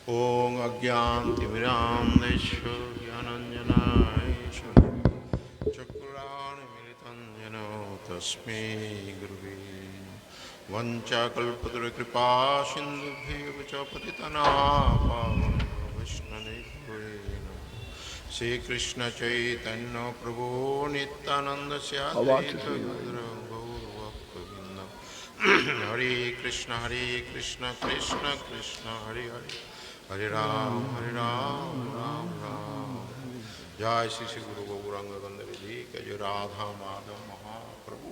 ॐ अज्ञानतिमिरान्धेषु ज्ञानाञ्जनाय चक्षुरान्मिलितं येन तस्मै गुरुवे नमः। वञ्चाकल्पतरुकृपा सिन्धुभ्येव च पतितनां वैष्णवेभ्यो नमः। श्रीकृष्ण चैतन्य प्रभो नित्यानन्द श्री गौरभक्तवृन्द हरे कृष्ण कृष्ण कृष्ण हरे हरे हरे राम राम राम। जय श्री श्री गुरु गौरांग गंधर्व जी के जय राधा माधव महाप्रभु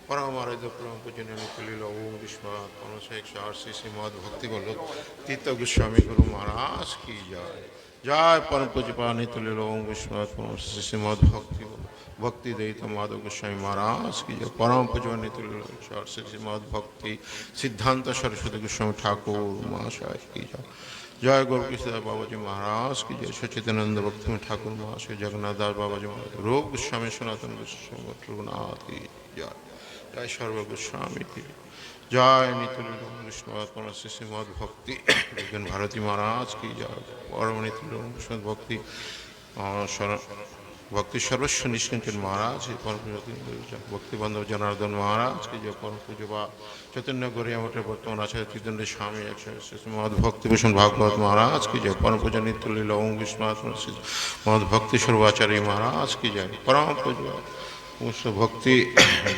परम आराध्य परम पूजनीय निखिल ओम विश्वनाथ परम से 108 श्रीमद भक्ति वल्लभ तीर्थ गोस्वामी गुरु महाराज की जय। जय परम पूज्यपाद निखिल ओम विश्वनाथ परम से श्रीमद भक्ति देहित माधव गोस्वामी महाराज की जय। परम पूज्यपाद निखिल श्रीमद भक्ति सिद्धांत सरस्वती गोस्वामी ठाकुर महाशय की जय। जय गौरकिशोर बाबा जी महाराज की जय। सच्चिदानंद भक्ति में ठाकुर महाशय जगन्नाथ दास बाबा जी महाराज रूप गोस्वामी सनातन गोस्वामी रघुनाथ की जय। जय सर्व गोस्वामी की जय। नित्य विष्णु श्रीमद भक्ति विज्ञान भारती महाराज की जय। परम नित्य विष्णु भक्ति भक्ति सर्वस्व निष्कंचन महाराज परम भक्ति बंधव जनार्दन महाराज की जय। परम पूज्य चैतन्य गौरिया मठ वर्तमान आचार्य त्रिदंड स्वामी श्रीमद भक्तिभूषण भागवत महाराज की जय। परम पूज्य नित्य लीला ओम विश्वनाथ मद भक्ति सर्वाचार्य महाराज की जय। परम पूज्य उस भक्ति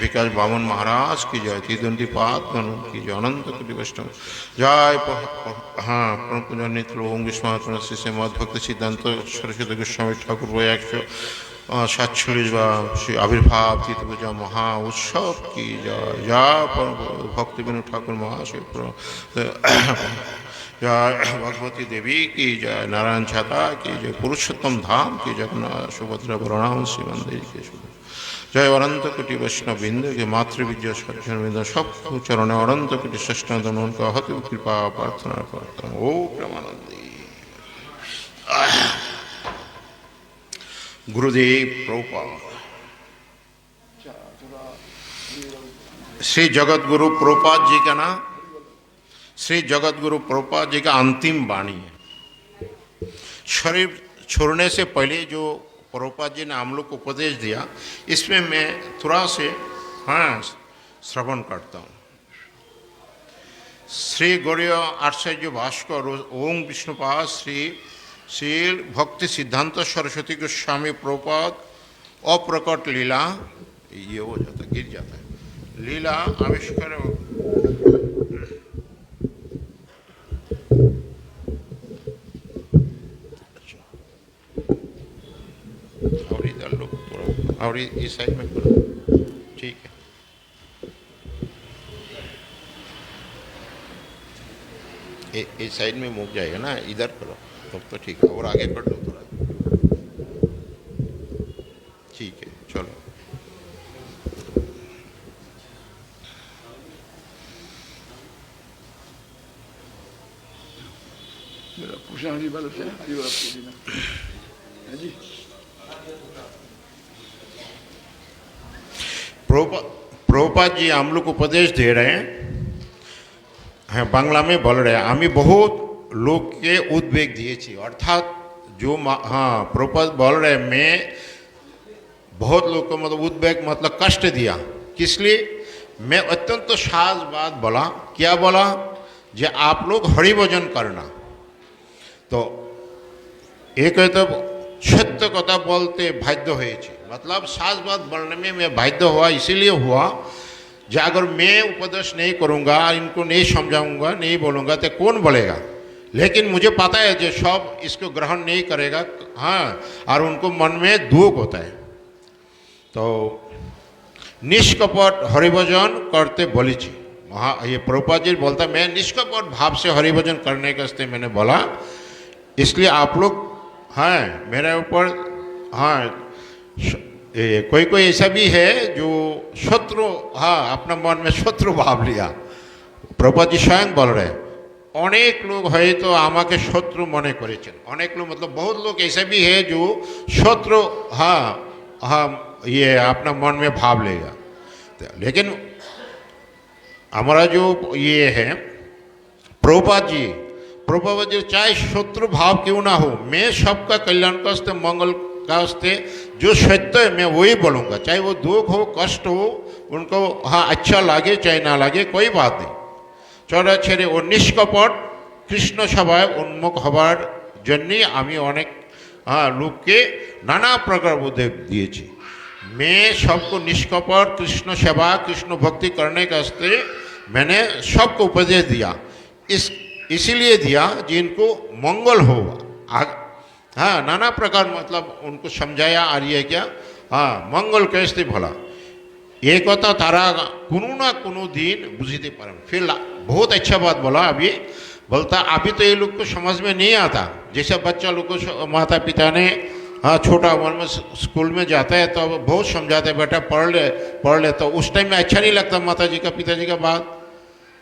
विकास बामन महाराज की जय। त्रिदंडी पाद की जय। अनंत कोटि वैष्णव जय। हाँ परम पूज्य नित्य ओम विश्वनाथ श्रीमद भक्ति सिद्धांत सरस्वती गोस्वामी ठाकुर 147 श्री आविर्भाव तीर्थ पूजा महा उत्सव की जय। जय परम भक्ति विनोद ठाकुर महाशय जय। भगवती देवी की जय। नारायण छाता की जय। पुरुषोत्तम धाम की जगन्नाथ सुभद्रा वरुणाम श्री मंदिर के शुभ जय। अनंत कोटि वैष्णव बिंद के मातृविद्या सज्जन बिंद सब चरण अनंत कोटि सष्टादन उनका हति कृपा प्रार्थना करता हूँ। ओ प्रेमानंदी गुरुदेव प्रभुपाद श्री जगत गुरु प्रभुपाद जी का नाम श्री जगत गुरु प्रभुपाद जी का अंतिम वाणी है। शरीर छोड़ने से पहले जो प्रभुपाद जी ने हम लोग को उपदेश दिया इसमें मैं थोड़ा से श्रवण करता हूँ। श्री गौरीय आचार्य भास्कर ओम विष्णुपाद श्री भक्ति सिद्धांत सरस्वती गोस्वामी प्रभुपाद अप्रकट लीला ये हो जाता गिर जाता है लीला आविष्कार और इधर लोग और इस साइड में करो ठीक है। इस साइड में मुक जाएगा ना इधर करो तब तो ठीक है और आगे कर दो थोड़ा ठीक है चलो। मेरा पूछना हरी बात है हरी बात पूछना है जी। प्रभुपाद जी हम लोग को उपदेश दे रहे हैं बांग्ला में बोल रहे हैं हमें बहुत लोग के उद्वेग दिए थी अर्थात जो प्रभुपाद बोल रहे हैं मैं बहुत लोग को मतलब उद्वेग मतलब कष्ट दिया किस लिए मैं अत्यंत साज बात बोला क्या बोला जे आप लोग हरि भजन करना तो एक तो सत्य कथा बोलते बाध्य हुए मतलब साज बात बोलने में मैं बाध्य हुआ इसीलिए हुआ जो अगर मैं उपदेश नहीं करूँगा इनको नहीं समझाऊंगा नहीं बोलूँगा तो कौन बोलेगा। लेकिन मुझे पता है जो सब इसको ग्रहण नहीं करेगा और उनको मन में दुख होता है तो निष्कपट हरिभजन करते बोली थी ये प्रभुपाद जी बोलता मैं निष्कपट भाव से हरिभजन करने के वास्ते मैंने बोला इसलिए आप लोग मेरे ऊपर कोई कोई ऐसा भी है जो शत्रु अपना मन में शत्रु भाव लिया। प्रभुपाद जी स्वयं बोल रहे अनेक लोग है तो आमाके शत्रु मने करेছেন अनेक लोग मतलब बहुत लोग ऐसा भी है जो शत्रु ये अपना मन में भाव लेगा। लेकिन हमारा जो ये है प्रभुपाद प्रभुपाद जी चाहे शत्रु भाव क्यों ना हो, मैं सबका कल्याण का वास्ते, मंगल का वास्ते जो सत्य है मैं वही बोलूँगा, चाहे वो दुख हो कष्ट हो उनको हाँ अच्छा लगे चाहे ना लगे कोई बात नहीं। चलो ছেড়ে ও নিষ্কপট কৃষ্ণ সভায় উন্মুখ হবার জন্যই আমি অনেক লোককে নানা प्रकार उपदेश दिए। मैं सबको निष्कपट कृष्ण सेवा कृष्ण भक्ति करने के वास्ते मैंने सबको उपदेश दिया, इसीलिए दिया जिनको मंगल हो। हाँ नाना प्रकार मतलब उनको समझाया आ रही है क्या, हाँ मंगल कैसे भला ये कथा तारा कोनो ना कोनो दिन बुझते पारे। फिर बहुत अच्छा बात बोला अभी, बोलता अभी तो ये लोग को समझ में नहीं आता, जैसे बच्चा लोग को माता पिता ने हाँ छोटा उम्र में स्कूल में जाता है तो बहुत समझाते हैं बेटा पढ़ ले, तो उस टाइम में अच्छा नहीं लगता माता जी का पिताजी का बात।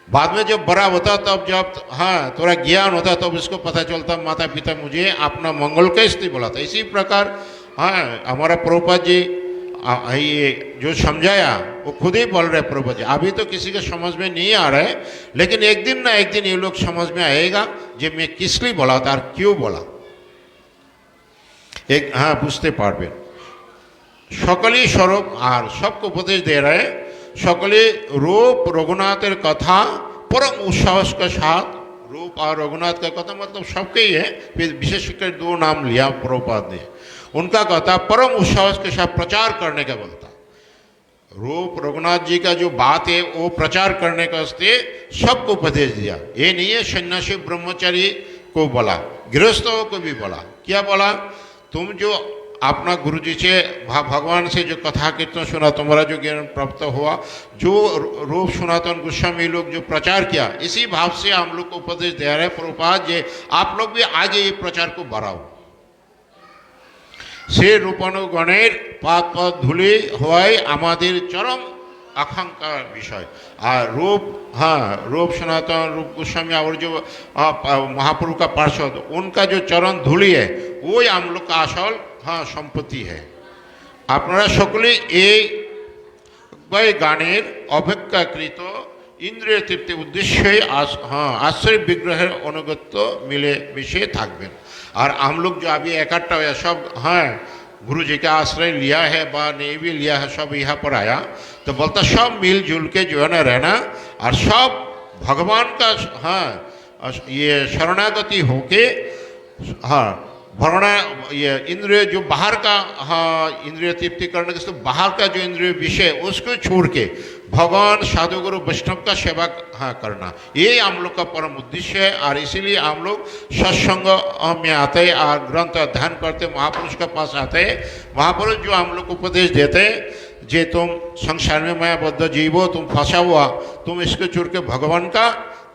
बाद में जब बड़ा होता तब जब हाँ थोड़ा ज्ञान होता तब इसको पता चलता माता पिता मुझे अपना मंगल कैसे बोला था। इसी प्रकार हाँ हमारा प्रभुपाद जी ये जो समझाया वो खुद ही बोल रहे प्रभुपाद जी। अभी तो किसी के समझ में नहीं आ रहा है, लेकिन एक दिन ना एक दिन ये लोग समझ में आएगा जो मैं किस लिए बोला था और क्यों बोला, एक हाँ बुझते पारबेन। सकलेई स्वरूप और सबको उपदेश दे रहे, सकले रूप रघुनाथेर कथा परम उत्साह के साथ, रूप और रघुनाथ का कथा मतलब सबके ही है, फिर विशेषकर दो नाम लिया प्रभुपाद ने, उनका कथा परम उत्साह के साथ प्रचार करने का बोलता। रूप रघुनाथ जी का जो बात है वो प्रचार करने का वास्ते सबको उपदेश दिया। ये नहीं है सन्यासी ब्रह्मचारी को बोला, गृहस्थों को भी बोला। क्या बोला, तुम जो अपना गुरु जी से भगवान से जो कथा कीर्तन सुना, तुम्हारा जो ज्ञान प्राप्त हुआ, जो रूप सनातन गोस्वामी लोग जो प्रचार किया, इसी भाव से हम लोग को उपदेश दे रहे प्रभुपाद जी, आप लोग भी आगे ये प्रचार को बढ़ाओ। से रूपानुगणेर पाद पाद धूलि हवाई आमादेर चरम आकांक्षा विषय। और रूप हाँ रूप सनातन रूप गोस्वामी और जो महाप्रभु का पार्षद उनका जो चरण धूलि है वही हम लोग का असल हाँ सम्पत्ति है। আপনারা সকলে এই গানের অপেক্ষাকৃত ইন্দ্রিয় তৃপ্তির উদ্দেশ্যে हाँ आश्रय विग्रहेर अनुगत्य मिले मिशे থাকবেন। और हम लोग जो अभी इकट्ठा हुआ सब हाँ गुरु जी का आश्रय लिया है बा नहीं भी लिया है, सब यहाँ पर आया तो बोलता सब मिलजुल के जो है ना रहना और सब भगवान का हाँ ये शरणागति होके हाँ भरना ये इंद्रिय जो बाहर का हाँ इंद्रिय तृप्ति करने के बाहर का जो इंद्रिय विषय उसको छोड़ के भगवान साधु गुरु वैष्णव का सेवा हाँ करना, ये हम लोग का परम उद्देश्य है। और इसीलिए हम लोग सत्संग में आते हैं और ग्रंथ अध्ययन करते, महापुरुष के पास आते हैं। महापुरुष जो हम लोग को उपदेश देते हैं जे तुम संसार में मायाबद्ध जीवो, तुम फंसा हुआ, तुम इसको छोड़ के भगवान का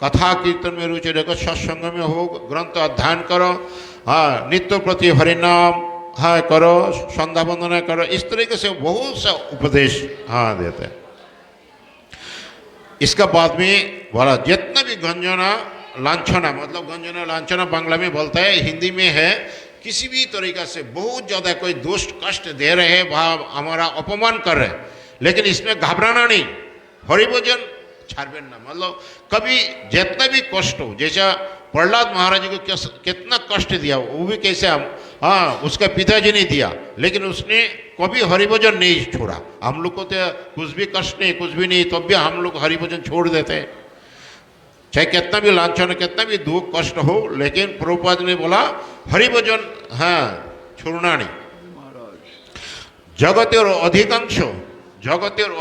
कथा कीर्तन में रुचि रखो, सत्संग में हो, ग्रंथ अध्ययन करो, हाँ नित्य प्रति हरिनाम हाँ करो, संध्या वंदना करो, इस तरीके से बहुत सा उपदेश हाँ देते हैं। इसका बाद में बोला जितना भी गंजना लांछना, मतलब गंजना लांछना बांग्ला में बोलता है, हिंदी में है किसी भी तरीका से बहुत ज़्यादा कोई दुष्ट कष्ट दे रहे हैं वह हमारा अपमान कर रहे हैं, लेकिन इसमें घबराना नहीं, हरिभजन छाड़बेन ना। मतलब कभी जितना भी कष्ट हो, जैसा प्रहलाद महाराज जी को कितना कष्ट दिया वो भी कैसे हम हाँ उसका पिताजी ने दिया, लेकिन उसने कभी हरिभजन नहीं छोड़ा। हम लोग को तो कुछ भी कष्ट नहीं कुछ भी नहीं, तब भी हम लोग हरिभजन छोड़ देते हैं, चाहे कितना भी लांछन कितना भी दुख कष्ट हो, लेकिन प्रभुपाद ने बोला हरिभजन हाँ छोड़ना नहीं। जगतेर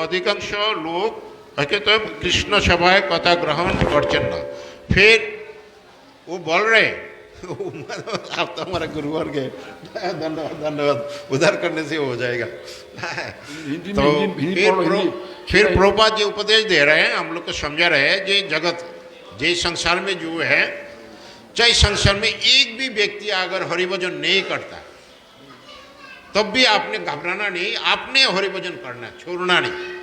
अधिकांश लोग तो कृष्ण सभाए कथा ग्रहण करছেন ना। फिर वो बोल रहे आप तो हमारा गुरुवर के धन्यवाद धन्यवाद उधार करने से हो जाएगा। तो फिर प्रभुपाद जी उपदेश दे रहे हैं, हम लोग को समझा रहे हैं जे जगत जे संसार में जो है, चाहे संसार में एक भी व्यक्ति अगर हरिभजन नहीं करता तब भी आपने घबराना नहीं, आपने हरिभजन करना, छोड़ना नहीं।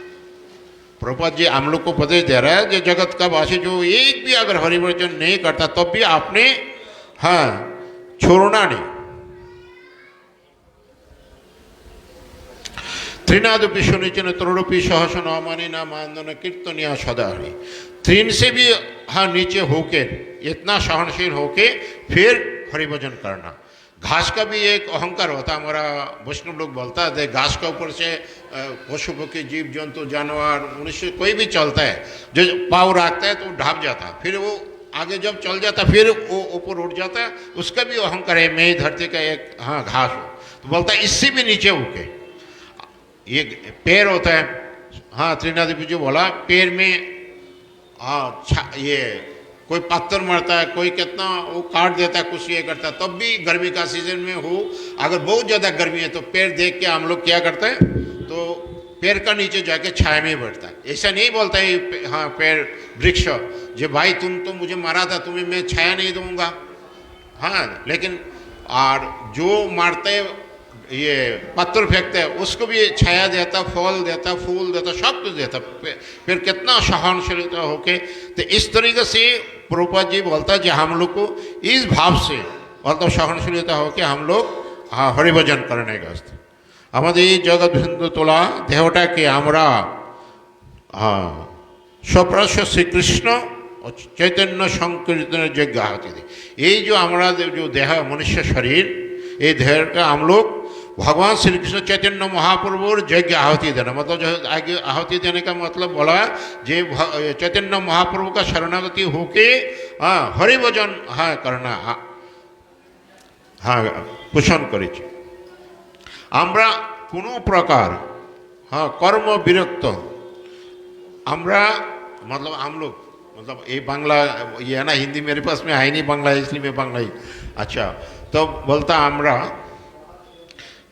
प्रभुपाद जी हम लोग को उपदेश दे रहा है जो जगत का वासी जो एक भी अगर हरिभजन नहीं करता तब भी आपने हाँ छोड़ना नहीं। त्रिनादपि सुनिचन तरुपी सहस नमानी ना मानदन कीर्तनिया सदाहरी। तीन से भी हाँ नीचे होके इतना सहनशील होके फिर हरिभजन करना। घास का भी एक अहंकार होता है, हमारा वैष्णव लोग बोलता है घास के ऊपर से पशु पक्षी जीव जंतु जानवर मनुष्य कोई भी चलता है, जो पाँव रखता है तो ढाप जाता है, फिर वो आगे जब चल जाता फिर वो ऊपर उठ जाता है, उसका भी अहंकार है मैं धरती का एक हाँ घास हो। तो बोलता है इससे भी नीचे होके ये पैर होता है। हाँ त्रिनादि जो बोला पैर में हाँ ये कोई पत्थर मारता है, कोई कितना वो काट देता है, कुछ ये करता है, तब भी गर्मी का सीजन में हो अगर बहुत ज़्यादा गर्मी है तो पैर देख के हम लोग क्या करते हैं तो पैर का नीचे जाके छाया में बैठता है। ऐसा नहीं बोलता है हाँ पैर वृक्ष जो भाई तुम तो मुझे मारा था तुम्हें मैं छाया नहीं दूंगा। हाँ लेकिन और जो मारते ये पत्थर फेंकते हैं उसको भी छाया देता, फल देता, फूल देता, सब कुछ देता, फिर कितना सहनशीलता होके। तो इस तरीके से प्रभुपाद जी बोलता है कि हम लोग को इस भाव से मतलब सहनशीलता होके हम लोग हाँ हरिभजन करने का हमारे जगत बिंदु तोला देहटा के हमरा हाँ स्वप्रश श्रीकृष्ण और चैतन्य संकीर्तन यज्ञ आहुति दी। ये जो हमारा जो देह मनुष्य शरीर ये देह का हम लोग भगवान श्री कृष्ण चैतन्य महाप्रभुर यज्ञ आहुति देना, मतलब जो आगे आहुति देने का मतलब बोला जे चैतन्य महाप्रभु का शरणागति होके हाँ हरिभजन हाँ करना हाँ पोषण करेছি। আমরা কোনো प्रकार हाँ कर्म विरक्त আমরা मतलब हम लोग मतलब ये बांग्ला ये है ना, हिंदी मेरे पास में है नहीं बांग्ला इसलिए मैं बांग्ला ही अच्छा तो बोलता আমরা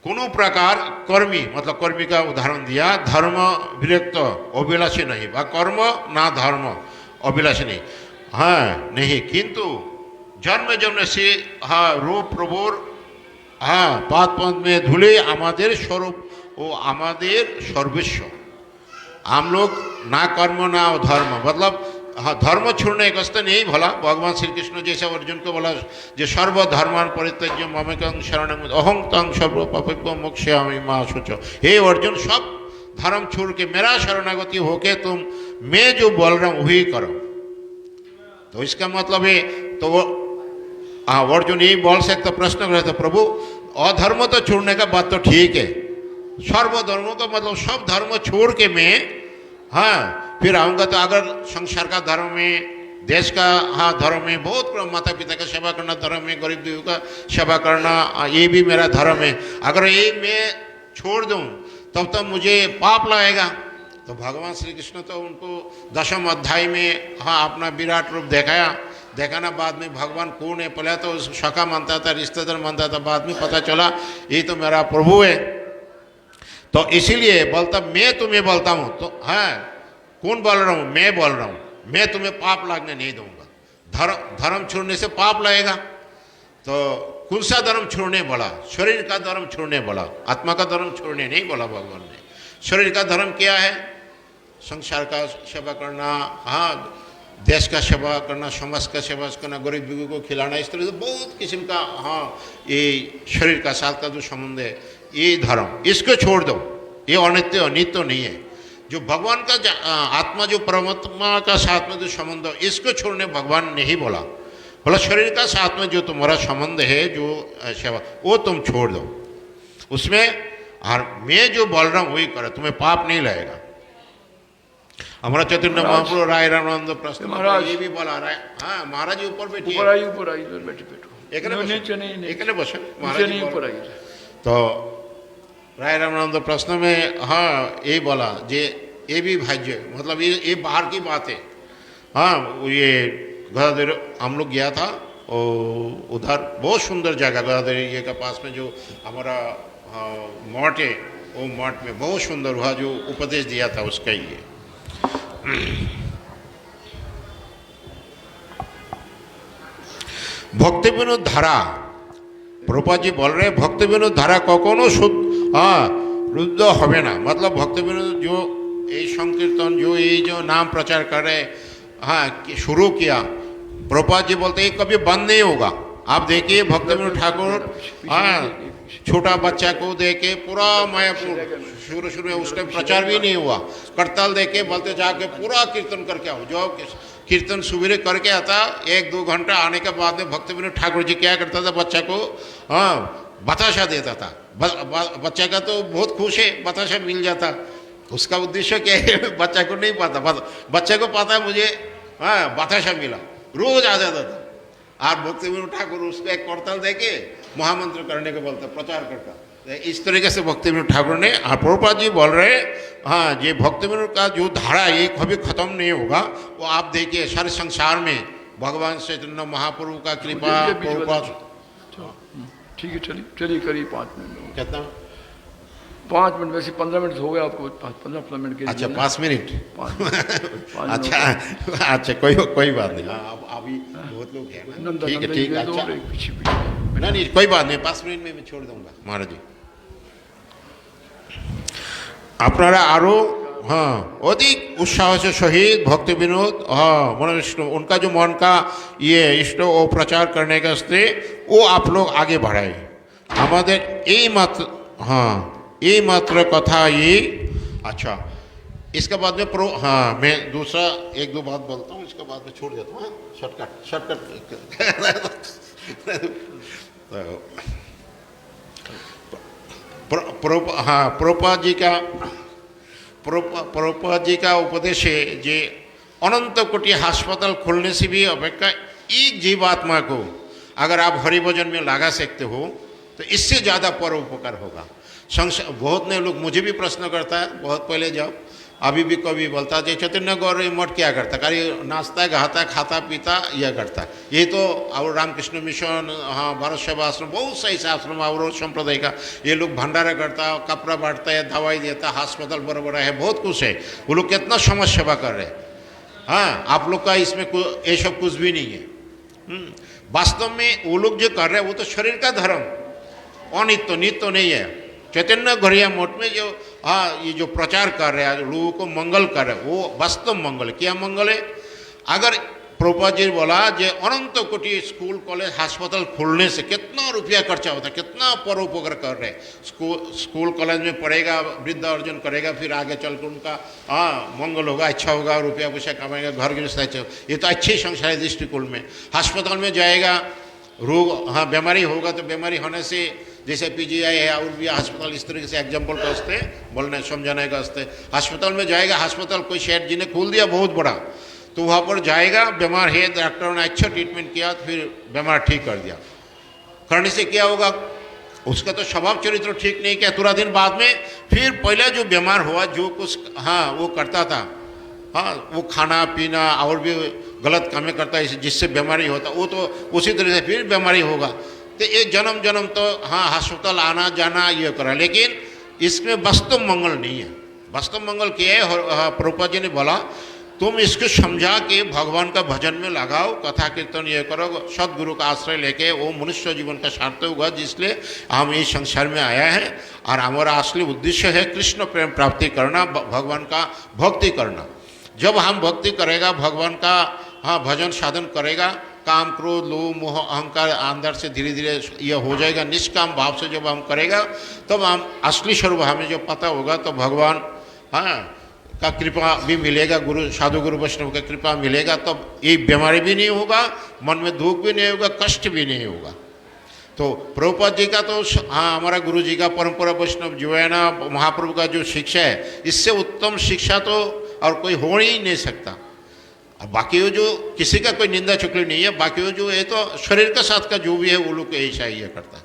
कोनो प्रकार कर्मी मतलब कर्मी का उदाहरण दिया धर्म विरक्त अभिलाषी नहीं व कर्म ना धर्म अभिलाषी नहीं हाँ नहीं किंतु जन्म जन्म से हाँ रूप प्रभुर हाँ पाद पद में धुले आमादेर स्वरूप वो आमादेर सर्वस्व। हम लोग ना कर्म ना धर्म मतलब हाँ धर्म छोड़ने का रास्ता नहीं भला। भगवान श्री कृष्ण जैसे अर्जुन को बोला जो सर्वधर्मान परित्यज्य ममेकं शरणं अहं तं सर्व पापेभ्यो मोक्षयामि मा शुचो। हे अर्जुन सब धर्म छोड़ के मेरा शरणागति होके तुम मैं जो बोल रहा हूँ वही करो। तो इसका मतलब है तो हाँ अर्जुन यही बोल सकते प्रश्न करे तो प्रभु अधर्म तो छोड़ने का बात तो ठीक है, सर्वधर्म का मतलब सब धर्म छोड़ के मैं हाँ फिर आऊँगा तो अगर संसार का धर्म में देश का हाँ धर्म में बहुत माता पिता का सेवा करना धर्म में, गरीब देव का सेवा करना ये भी मेरा धर्म है, अगर ये मैं छोड़ दूँ तब तो मुझे पाप लगेगा। तो भगवान श्री कृष्ण तो उनको दशम अध्याय में हाँ अपना विराट रूप देखाना बाद में भगवान कौन है पहले तो सखा मानता था, रिश्तेदार मानता था, बाद में पता चला ये तो मेरा प्रभु है। तो इसीलिए बोलता मैं तुम्हें बोलता हूँ तो हाँ कौन बोल रहा हूँ मैं बोल रहा हूँ, मैं तुम्हें पाप लगने नहीं दूंगा। धर्म छोड़ने से पाप लगेगा। तो कौन सा धर्म छोड़ने बोला? शरीर का धर्म छोड़ने बोला, आत्मा का धर्म छोड़ने नहीं बोला भगवान ने। शरीर का धर्म क्या है? संसार का सेवा करना हाँ देश का सेवा करना, समाज का सेवा करना, गरीब लोगों को खिलाना, इस तरह से बहुत किस्म का हाँ ये शरीर का साथ का जो संबंध है ये धर्म इसको छोड़ दो। ये अनित्य अनित्य नहीं है। जो भगवान का आत्मा जो परमात्मा का साथ में जो संबंध इसको छोड़ने भगवान ने ही बोला शरीर का साथ में जो तुम्हारा संबंध है जो सेवा वो तुम छोड़ दो उसमें और मैं जो बोल रहा हूँ वही करो, तुम्हें पाप नहीं लगेगा। हमारा चैतन्य महाप्रभु राय रामानंद प्रश्न ये भी बोला रहा है हाँ महाराज ऊपर बैठिए ऊपर आई बैठे एक बसे महाराज ऊपर आई। तो राय रामानंद प्रश्न में हाँ यही बोला जे ये भी भाज्य मतलब ये बाहर की बात है। हाँ ये गदाधर हम लोग गया था और उधर बहुत सुंदर जगह गदाधर ये के पास में जो हमारा मठ है वो मठ में बहुत सुंदर हुआ जो उपदेश दिया था उसका ही है। भक्ति विनोद धारा प्रभुपाद जी बोल रहे भक्ति विनोद धारा कखनो हाँ रुद्ध होबे ना। मतलब भक्ति विनोद जो ये संकीर्तन जो ये जो नाम प्रचार कर रहे हाँ शुरू किया प्रभुपाद जी बोलते हैं कभी बंद नहीं होगा। आप देखिए भक्तिविनोद ठाकुर हाँ छोटा बच्चा को देके पूरा मायापुर शुरू में उस टाइम प्रचार भी नहीं हुआ, करताल देके बोलते जाके पूरा कीर्तन करके आओ। जो कीर्तन सुबह करके आता 1-2 घंटा आने के बाद में भक्तिविनोद ठाकुर जी क्या करता था, बच्चा को हाँ बताशा देता था। बच्चा का तो बहुत खुश है, बताशा मिल जाता। उसका उद्देश्य क्या है बच्चा को नहीं पता, बच्चे को पता मुझे हाँ बताशा मिला, रोज आ जाता था। और भक्तिविनोद ठाकुर उसको एक करताल देके महामंत्र करने को बोलता, प्रचार करता। इस तरीके से भक्तिविनोद ठाकुर ने प्रभुपाद जी बोल रहे हाँ ये भक्तिविनोद का जो धारा ये कभी खत्म नहीं होगा। वो आप देखिए सारे संसार में भगवान चैतन्य महाप्रभु का कृपा प्रभुपाद। ठीक है चलिए चलिए करिए 5 मिनट। कितना 5 मिनट, वैसे 15 मिनट हो गया आपको, 15 मिनट के। अच्छा 5 मिनट 5 अच्छा अच्छा कोई बात नहीं। अभी बहुत लोग हैं ना, ठीक है ठीक है अच्छा नहीं कोई बात नहीं, 5 मिनट में मैं छोड़ दूंगा महाराज जी। আপনারা आरो हाँ अधिक उत्साह से शहीद भक्तिविनोद हाँ मनोष्ट उनका जो मन का ये इष्ट वो प्रचार करने का स्थे वो आप लोग आगे बढ़ाए। हमारे यही मात्र हाँ यही मात्र कथा ये। अच्छा इसके बाद में हाँ मैं दूसरा 1-2 बात बोलता हूँ, इसके बाद में छोड़ देता हूँ शॉर्टकट। हाँ प्रभुपाद जी का उपदेश है जे अनंत कोटि अस्पताल खोलने से भी अपेक्षा एक जीवात्मा को अगर आप हरिभजन में लगा सकते हो तो इससे ज़्यादा परोपकार होगा। बहुत ने लोग मुझे भी प्रश्न करता है, बहुत पहले जब अभी भी कभी बोलता है चैतन्य गौर मठ क्या करता, खाली नाचता है गाता है खाता पीता यह करता है। ये तो और रामकृष्ण मिशन हाँ भारत सेवा आश्रम बहुत सही से आश्रम और संप्रदाय का ये लोग भंडारा करता है, कपड़ा बांटता है, दवाई देता है, अस्पताल बड़ा बड़ा है, बहुत कुछ है। वो लोग कितना समाज सेवा कर रहे हैं। हाँ आप लोग का इसमें ये सब कुछ भी नहीं है। वास्तव में वो लोग जो कर रहे हैं वो तो शरीर का धर्म, अनित्य नित्य नहीं है। चैतन्य गौरिया मठ में जो हाँ ये जो प्रचार कर रहे हैं लोगों को मंगल कर रहे हैं वो वास्तव मंगल है। क्या मंगल है? अगर प्रभुपाद जी बोला जो अनंत कोटि स्कूल कॉलेज अस्पताल खोलने से कितना रुपया खर्चा होता है, कितना परोपकार कर रहे हैं। स्कूल कॉलेज में पढ़ेगा, विद्या अर्जन करेगा, फिर आगे चल कर उनका हाँ मंगल होगा, अच्छा होगा, रुपया पैसा कमाएगा, घर गृहस्थ अच्छा। ये तो अच्छे संसार दृष्टिकोण में। अस्पताल में जाएगा रोग हाँ बीमारी होगा तो बीमारी होने से जैसे पीजीआई है और भी अस्पताल इस तरीके से एग्जाम्पल का हंसते बोलने समझाने का हंसते। अस्पताल में जाएगा, अस्पताल कोई शेठ जी ने खोल दिया बहुत बड़ा तो वहाँ पर जाएगा, बीमार है, डॉक्टरों ने अच्छा ट्रीटमेंट किया फिर बीमार ठीक कर दिया। करने से क्या होगा, उसका तो स्वभाव चरित्र ठीक नहीं किया, थोड़ा दिन बाद में फिर पहले जो बीमार हुआ जो कुछ हाँ वो करता था हाँ वो खाना पीना और भी गलत कामें करता है जिससे बीमारी होता, वो तो उसी तरह से फिर बीमारी होगा। तो ये जन्म जन्म तो हाँ अस्पताल आना जाना ये करा, लेकिन इसमें वास्तव मंगल नहीं है। वास्तव मंगल क्या है? प्रभुपाद जी ने बोला तुम इसको समझा के भगवान का भजन में लगाओ, कथा कीर्तन ये करो, सदगुरु का आश्रय लेके वो मनुष्य जीवन का सार्थक होगा जिसलिए हम इस संसार में आया है। और हमारा असली उद्देश्य है कृष्ण प्रेम प्राप्ति करना, भगवान का भक्ति करना। जब हम भक्ति करेगा भगवान का हाँ भजन साधन करेगा, काम क्रोध लोभ मोह अहंकार अंदर से धीरे धीरे ये हो जाएगा। निष्काम भाव से जब हम करेगा तब हम असली स्वरूप हमें जो पता होगा तो भगवान हाँ का कृपा भी मिलेगा, गुरु साधु गुरु वैष्णव का कृपा मिलेगा। तब ये बीमारी भी नहीं होगा, मन में दुख भी नहीं होगा, कष्ट भी नहीं होगा। तो प्रभुपाद जी का तो हाँ हमारा गुरु जी का परंपरा वैष्णव जो है ना महाप्रभु का जो शिक्षा है इससे उत्तम शिक्षा तो और कोई हो ही नहीं सकता। अब बाकी वो जो किसी का कोई निंदा चुगली नहीं है, बाकी वो जो है तो शरीर के साथ का जो भी है वो लोग ऐसा ही करता है।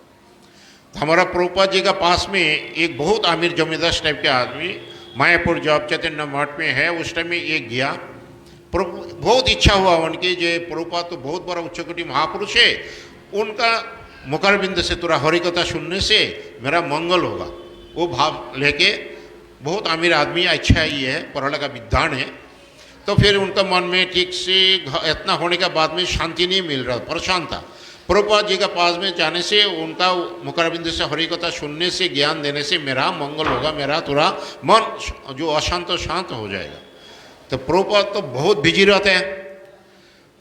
तो हमारा प्रभुपाद जी का पास में एक बहुत अमीर जमींदार टाइप के आदमी मायापुर जब चैतन्य मठ में है उस टाइम में एक गया। बहुत इच्छा हुआ उनकी जो प्रभुपाद तो बहुत बड़ा उच्चकोटि महापुरुष है, उनका मुखारबिंद से थोड़ा हरिकथा सुनने से मेरा मंगल होगा, वो भाव लेके बहुत अमीर आदमी अच्छा ही है, पढ़ने का विद्वान है। तो फिर उनका मन में ठीक से इतना होने के बाद में शांति नहीं मिल रहा, परेशान था। प्रभुपाद जी का पास में जाने से उनका मुखारबिंद से हरिकथा सुनने से ज्ञान देने से मेरा मंगल होगा, मेरा थोड़ा मन जो अशांत शांत हो जाएगा। तो प्रभुपाद तो बहुत बिजी रहते हैं।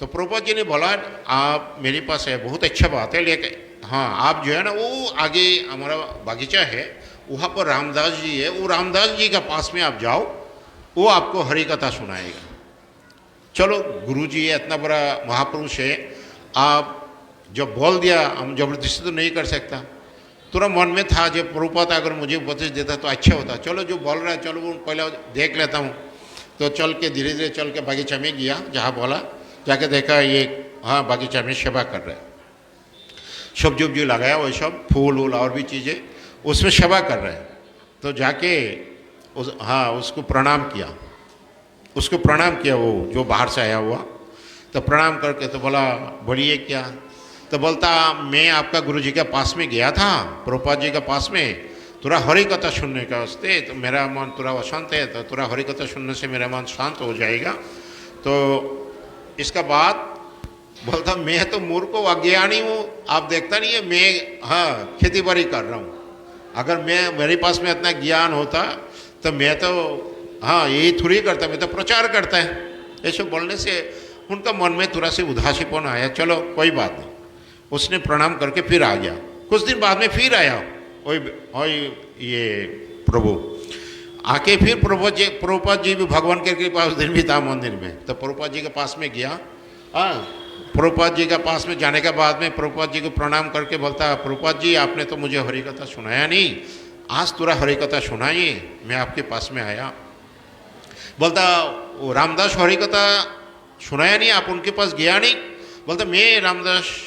तो प्रभुपाद जी ने बोला आप मेरे पास है, बहुत अच्छा बात है, लेकिन हाँ आप जो है ना वो आगे हमारा बागीचा है, वहाँ पर रामदास जी है, वो रामदास जी के पास में आप जाओ, वो आपको हरि कथा सुनाएगा। चलो गुरुजी है, इतना बड़ा महापुरुष है, आप जब बोल दिया, हम जबरदस्ती तो नहीं कर सकता। तुरंत मन में था जब प्रभुपाद अगर मुझे उपदेश देता तो अच्छा होता, चलो जो बोल रहा है चलो वो पहले देख लेता हूँ। तो चल के धीरे धीरे चल के बागीचा में गया, जहाँ बोला जाके देखा ये हाँ बागीचा में सेवा कर रहे हैं, सब्जी उब्जी लगाया, वो सब फूल वूल और भी चीज़ें उसमें सेवा कर रहे हैं। तो जाके उसको प्रणाम किया, उसको प्रणाम किया, वो जो बाहर से आया हुआ, तो प्रणाम करके तो बोला बोलिए क्या? तो बोलता मैं आपका गुरुजी के पास में गया था, प्रभुपाद जी के पास में, थोड़ा हरि कथा सुनने का वास्ते, तो मेरा मन थोड़ा अशांत है, तो थोड़ा हरि कथा सुनने से मेरा मन शांत हो जाएगा। तो इसका बाद बोलता मैं तो मूर्ख को अज्ञानी हूँ, आप देखता नहीं है मैं हाँ खेती बाड़ी कर रहा हूँ, अगर मेरे पास में इतना ज्ञान होता तो मैं तो हाँ यही थोड़ी करता, मैं तो प्रचार करता है। ऐसे बोलने से उनका मन में थोड़ा सा उदासीपन आया, चलो कोई बात नहीं। उसने प्रणाम करके फिर आ गया, कुछ दिन बाद में फिर आया वही ये प्रभु आके, फिर प्रभुपाद जी भी भगवान के कृपा उस दिन भी था मंदिर में। तो प्रभुपाद जी के पास में गया, हाँ प्रभुपाद जी के पास में जाने के बाद में प्रभुपाद जी को प्रणाम करके बोलता प्रभुपाद जी आपने तो मुझे हरि कथा सुनाया नहीं, आज थोड़ा हरि कथा सुनाइए, मैं आपके पास में आया। बोलता वो रामदास हरि कथा सुनाया नहीं, आप उनके पास गया नहीं? बोलता मैं रामदास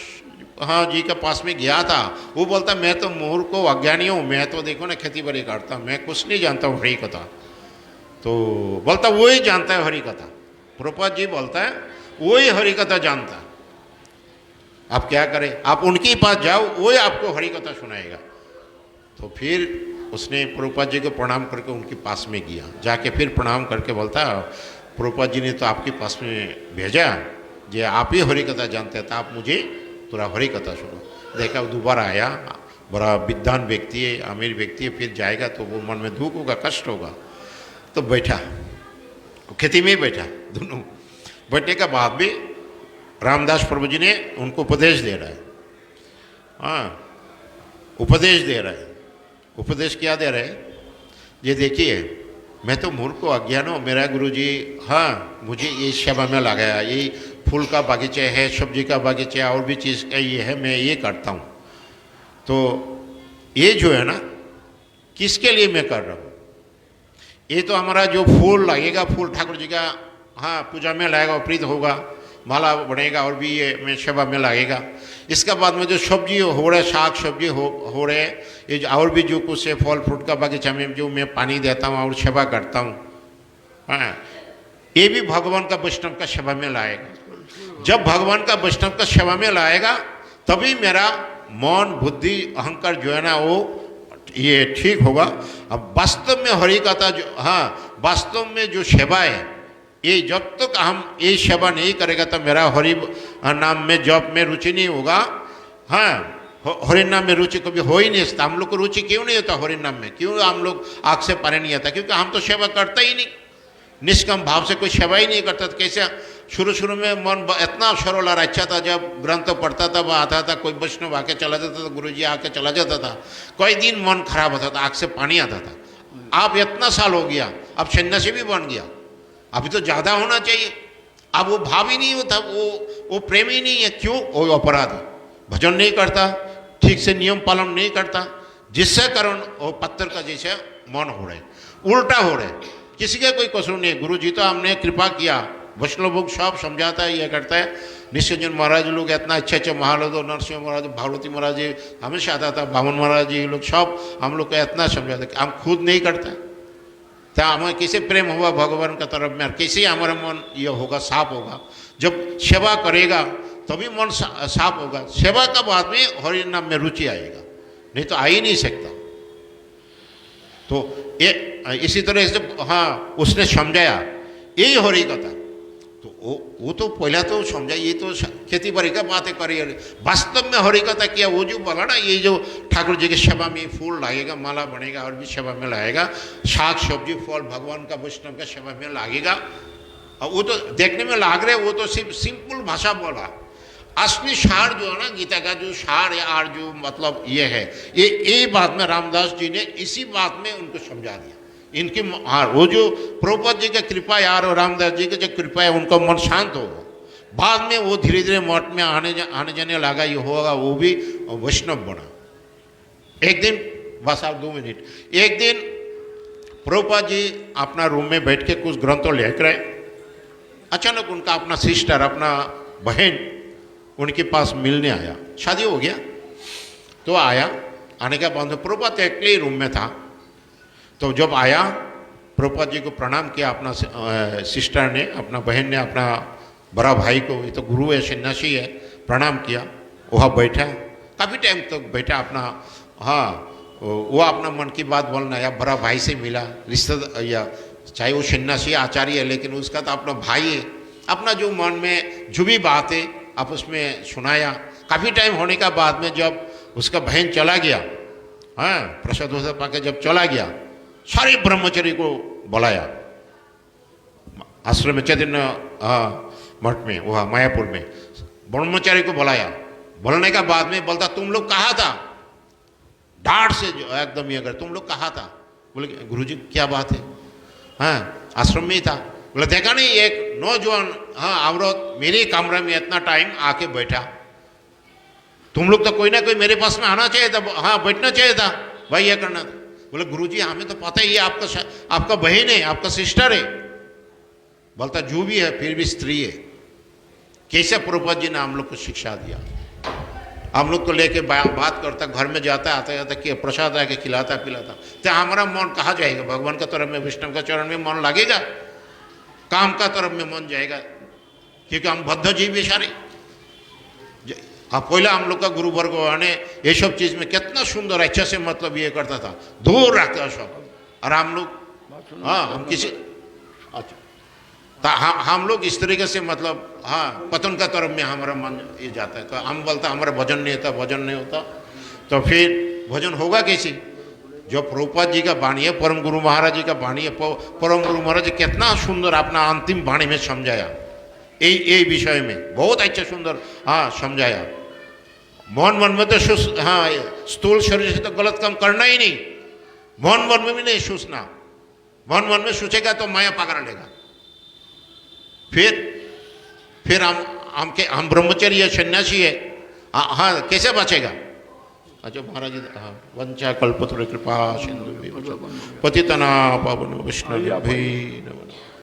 हाँ जी के पास में गया था। वो बोलता मैं तो मूर्ख को अज्ञानी हूँ, मैं तो देखो ना खेती बाड़ी करता, मैं कुछ नहीं जानता हूँ हरि कथा। तो बोलता वो ही जानता है हरि कथा। प्रभुपाद जी बोलता है वो ही हरि कथा जानता है, आप क्या करें, आप उनके पास जाओ, वो ही आपको हरि कथा सुनाएगा। तो फिर उसने प्रभुपाद जी को प्रणाम करके उनके पास में गया, जाके फिर प्रणाम करके बोलता प्रभुपाद जी ने तो आपके पास में भेजा, जे आप ही हरि कथा जानते हैं, तो आप मुझे थोड़ा हरि कथा सुनो। देखा वो दोबारा आया, बड़ा विद्वान व्यक्ति है, अमीर व्यक्ति है, फिर जाएगा तो वो मन में दुख होगा, कष्ट होगा। तो बैठा, खेती में ही बैठा, दोनों बैठने के बाद भी रामदास प्रभु जी ने उनको उपदेश दे रहा है, हाँ उपदेश दे रहा है। उपदेश क्या दे रहे हैं? ये देखिए मैं तो मूर्ख को अज्ञान हूँ, मेरा गुरुजी हाँ मुझे ये सेवा में लगाया, ये फूल का बागीचा है, सब्जी का बागीचा और भी चीज़ का ये है, मैं ये करता हूँ। तो ये जो है ना किसके लिए मैं कर रहा हूँ? ये तो हमारा जो फूल लगेगा, फूल ठाकुर जी का हाँ पूजा में लगेगा, प्रीत होगा, माला बनेगा और भी ये मैं सेवा में लगेगा। इसके बाद में जो सब्जी हो रहे, साग सब्जी हो रहे, ये जो और भी जो कुछ है फल फ्रूट का बागीचा में जो मैं पानी देता हूँ और सेवा करता हूँ, हाँ ये भी भगवान का वैष्णव का सेवा में लाएगा। जब भगवान का वैष्णव का सेवा में लाएगा तभी मेरा मन बुद्धि अहंकार जो है ना वो ये ठीक होगा। अब वास्तव में हरि कथा जो हाँ वास्तव में जो सेवा है, ये जब तक हम ये सेवा नहीं करेगा तो मेरा हरि नाम में जप में रुचि नहीं होगा। हाँ हरि नाम में रुचि कभी हो ही नहीं सकता। हम लोग को रुचि क्यों नहीं होता हरि नाम में? क्यों हम लोग आँख से पानी नहीं आता? क्योंकि हम तो सेवा करता ही नहीं, निष्काम भाव से कोई सेवा ही नहीं करता। तो कैसे शुरू में मन इतना सरल और अच्छा था, जब ग्रंथ पढ़ता था वह आता था, कोई वैष्णव आके चला जाता था, गुरुजी आके चला जाता था, कोई दिन मन खराब होता था, आँख से पानी आता था। आप इतना साल हो गया, अब सन्यासी भी बन गया, अभी तो ज़्यादा होना चाहिए। अब वो भाव ही नहीं होता, वो प्रेम ही नहीं है। क्यों? वो अपराध, भजन नहीं करता, ठीक से नियम पालन नहीं करता, जिससे कारण वो पत्थर का जैसे मन हो रहे, उल्टा हो रहे। किसी का कोई कसूर नहीं। गुरु जी तो हमने कृपा किया, वैष्णव लोग सब समझाता है, ये करता है। निश्चयजन महाराज लोग इतना अच्छे महाराज, नरसिंह महाराज, भागवती महाराज जी हमेशा आता था, बामन महाराज जी लोग सब हम लोग को इतना समझाता कि हम खुद नहीं करता। तो हमें कैसे प्रेम होगा भगवान का तरफ में, कैसे हमारा मन ये होगा, साफ होगा? जब सेवा करेगा तभी मन साफ होगा। सेवा का बाद में हरि नाम में रुचि आएगा, नहीं तो आ ही नहीं सकता। तो ये इसी तरह से हाँ उसने समझाया यही हरि कथा। तो वो तो पहला तो समझा, ये तो खेती बाड़ी का बातें करी, वास्तव में हरि कथा किया। वो जो बोला ना, ये जो ठाकुर जी की सेवा में फूल लगेगा, माला बनेगा और भी सेवा में लगेगा, साग सब्जी फल भगवान का वैष्णव का सेवा में लगेगा, अब वो तो देखने में लाग रहे, वो तो सिर्फ सिंपल भाषा बोला। असली सार जो है ना, गीता का जो सार यार जो मतलब ये है, ये बात में रामदास जी ने इसी बात में उनको समझा दिया। इनकी वो जो प्रभुपाद जी का कृपा यार और रामदास जी की जो कृपा है, उनका मन शांत होगा। बाद में वो धीरे धीरे मठ में आने जाने लगा, ये होगा, वो भी वैष्णव बना। एक दिन, बस आप 2 मिनट, एक दिन प्रभुपाद जी अपना रूम में बैठ के कुछ ग्रंथों लिख रहे, अचानक उनका अपना सिस्टर, अपना बहन उनके पास मिलने आया। शादी हो गया तो आया, आने के बाद प्रभुपाद अकेले ही रूम में था। तो जब आया, प्रभुपाद जी को प्रणाम किया अपना सिस्टर ने, अपना बहन ने अपना बड़ा भाई को, ये तो गुरु है, सन्यासी है, प्रणाम किया। वहाँ बैठा, काफ़ी टाइम तक बैठा अपना, हाँ वो अपना मन की बात बोलना, या बड़ा भाई से मिला, रिश्ता, या चाहे वो सन्यासी आचार्य है लेकिन उसका तो अपना भाई है, अपना जो मन में जो भी बात है आपस में सुनाया। काफ़ी टाइम होने का बाद में जब उसका बहन चला गया, हाँ प्रसाद वसाद पाके जब चला गया, सारे ब्रह्मचर्य को बुलाया आश्रम में, चैतन्य मठ में, वहाँ मायापुर में ब्रह्मचारी को बुलाया। बोलने का बाद में बोलता, तुम लोग कहा था, डांट से जो एकदम ये अगर तुम लोग कहा था। बोले गुरुजी क्या बात है? हाँ आश्रम में ही था। बोले देखा नहीं, एक नौजवान, हाँ औरत मेरे कमरे में इतना टाइम आके बैठा, तुम लोग तो कोई ना कोई मेरे पास में आना चाहिए था, हाँ बैठना चाहिए था भाई, ये करना था। बोले गुरुजी हमें तो पता ही है आपका बहन है, आपका सिस्टर है। बोलता जो भी है फिर भी स्त्री है। कैसे प्रभुपाद जी ने हम लोग को शिक्षा दिया। हम लोग को लेके बात करता, घर में जाता आता जाता कि प्रसाद आके खिलाता पिलाता, तो हमारा मन कहाँ जाएगा? भगवान का तरफ में, विष्णु का चरण में मन लगेगा? काम का तरफ में मन जाएगा, क्योंकि हम बद्ध जीव सारे। पहले हम लोग का गुरु वर्ग ने ये सब चीज़ में कितना सुंदर अच्छा से मतलब ये करता था, दूर रखता सब। और हम लोग, हाँ हम किसी, अच्छा हम लोग इस तरीके से मतलब, हाँ पतन का तरफ में हमारा मन ये जाता है। तो हम बोलता हमारा भजन नहीं होता, भजन नहीं होता, तो फिर भजन होगा कैसे? जो प्रभुपाद जी का वाणी है, परम गुरु महाराज जी का वाणी है, परम गुरु महाराज जी कितना सुंदर अपना अंतिम वाणी में समझाया, ये विषय में बहुत अच्छा सुंदर हाँ समझाया। मन में तो हाँ स्थूल शरीर से तो गलत काम करना ही नहीं, मन में भी नहीं सोचना। मन में सोचेगा तो माया पकड़ लेगा। फिर हम ब्रह्मचर्य सन्यासी है, हाँ कैसे बचेगा? अच्छा महाराज जी, हाँ वंचा कल्पतरु कृपा सिंधु पतितना पावन वैष्णव।